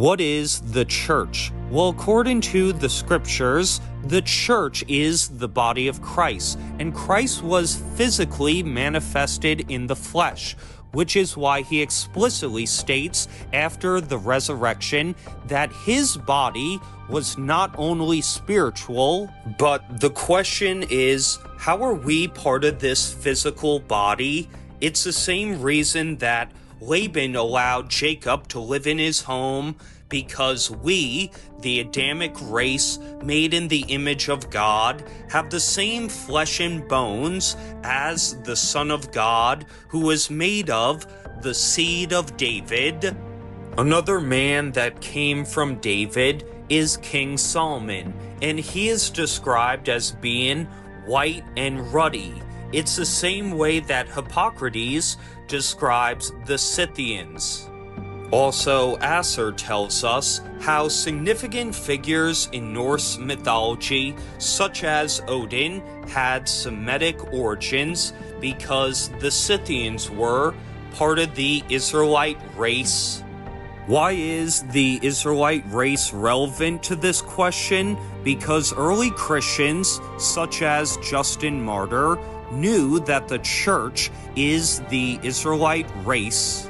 What is the church? Well, according to the scriptures, the church is the body of Christ, and Christ was physically manifested in the flesh, which is why he explicitly states after the resurrection that his body was not only spiritual, but the question is, how are we part of this physical body? It's the same reason that Laban allowed Jacob to live in his home, because we, the Adamic race made in the image of God, have the same flesh and bones as the Son of God, who was made of the seed of David. Another man that came from David is King Solomon, and he is described as being white and ruddy. It's the same way that Hippocrates describes the Scythians. Also, Asser tells us how significant figures in Norse mythology, such as Odin, had Semitic origins because the Scythians were part of the Israelite race. Why is the Israelite race relevant to this question? Because early Christians, such as Justin Martyr, knew that the church is the Israelite race.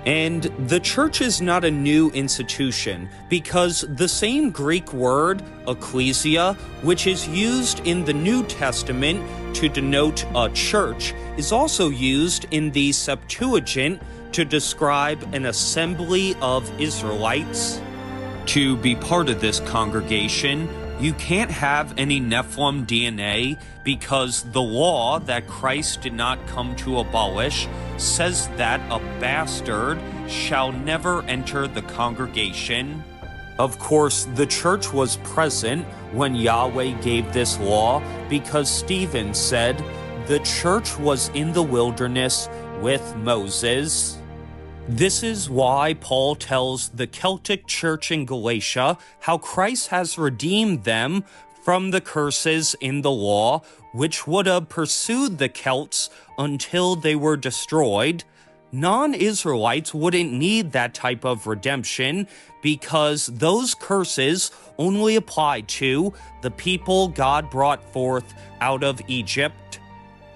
And the church is not a new institution, because the same Greek word, ecclesia, which is used in the New Testament to denote a church, is also used in the Septuagint to describe an assembly of Israelites. To be part of this congregation, you can't have any Nephilim DNA, because the law that Christ did not come to abolish says that a bastard shall never enter the congregation. Of course, the church was present when Yahweh gave this law, because Stephen said, "The church was in the wilderness with Moses." This is why Paul tells the Celtic church in Galatia how Christ has redeemed them from the curses in the law, which would have pursued the Celts until they were destroyed. Non-Israelites wouldn't need that type of redemption, because those curses only apply to the people God brought forth out of Egypt.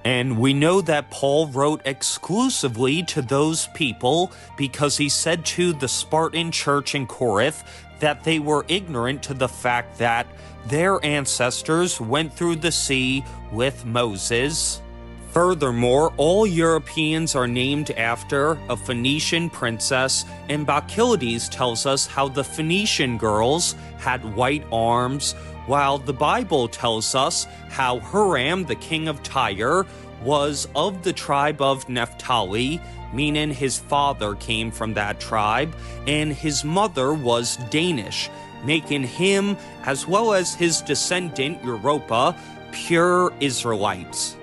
And we know that Paul wrote exclusively to those people because he said to the Spartan church in Corinth that they were ignorant to the fact that their ancestors went through the sea with Moses. Furthermore, all Europeans are named after a Phoenician princess, and Bacchylides tells us how the Phoenician girls had white arms, while the Bible tells us how Huram, the king of Tyre, was of the tribe of Naphtali, meaning his father came from that tribe, and his mother was Danish, making him, as well as his descendant Europa, pure Israelites.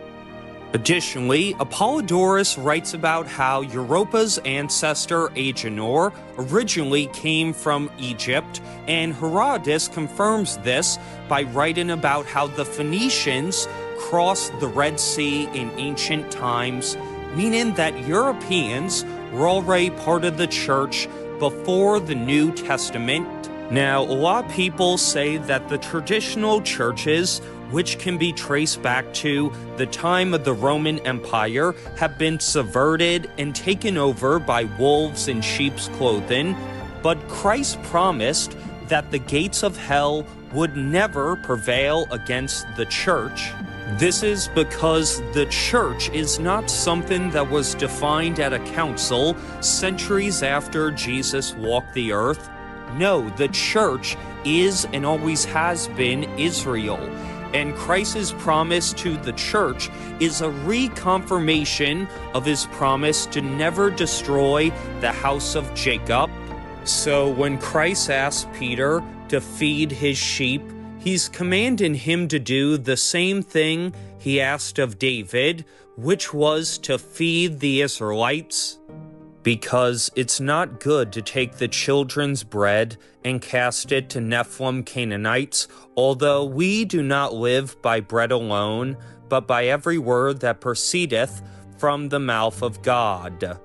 Additionally, Apollodorus writes about how Europa's ancestor Agenor originally came from Egypt, and Herodotus confirms this by writing about how the Phoenicians crossed the Red Sea in ancient times, meaning that Europeans were already part of the church before the New Testament. Now, a lot of people say that the traditional churches, which can be traced back to the time of the Roman Empire, have been subverted and taken over by wolves in sheep's clothing, but Christ promised that the gates of hell would never prevail against the church. This is because the church is not something that was defined at a council centuries after Jesus walked the earth. No, the church is and always has been Israel. And Christ's promise to the church is a reconfirmation of his promise to never destroy the house of Jacob. So when Christ asked Peter to feed his sheep, he's commanding him to do the same thing he asked of David, which was to feed the Israelites. Because it's not good to take the children's bread and cast it to Nephilim Canaanites, although we do not live by bread alone, but by every word that proceedeth from the mouth of God.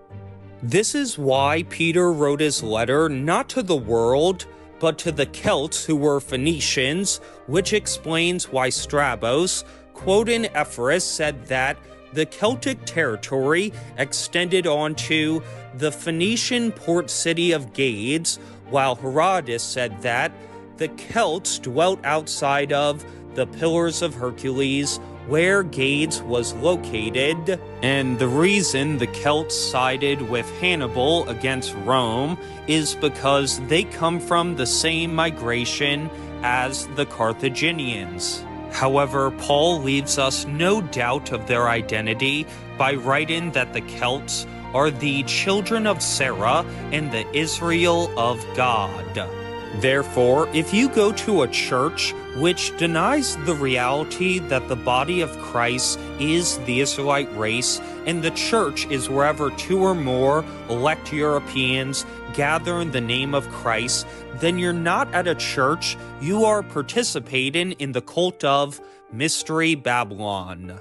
This is why Peter wrote his letter not to the world, but to the Celts who were Phoenicians, which explains why Strabos, quoting Ephorus, said that the Celtic territory extended onto the Phoenician port city of Gades, while Herodotus said that the Celts dwelt outside of the Pillars of Hercules, where Gades was located, and the reason the Celts sided with Hannibal against Rome is because they come from the same migration as the Carthaginians. However, Paul leaves us no doubt of their identity by writing that the Celts are the children of Sarah and the Israel of God. Therefore, if you go to a church which denies the reality that the body of Christ is the Israelite race, and the church is wherever two or more elect Europeans gather in the name of Christ, then you're not at a church, you are participating in the cult of Mystery Babylon.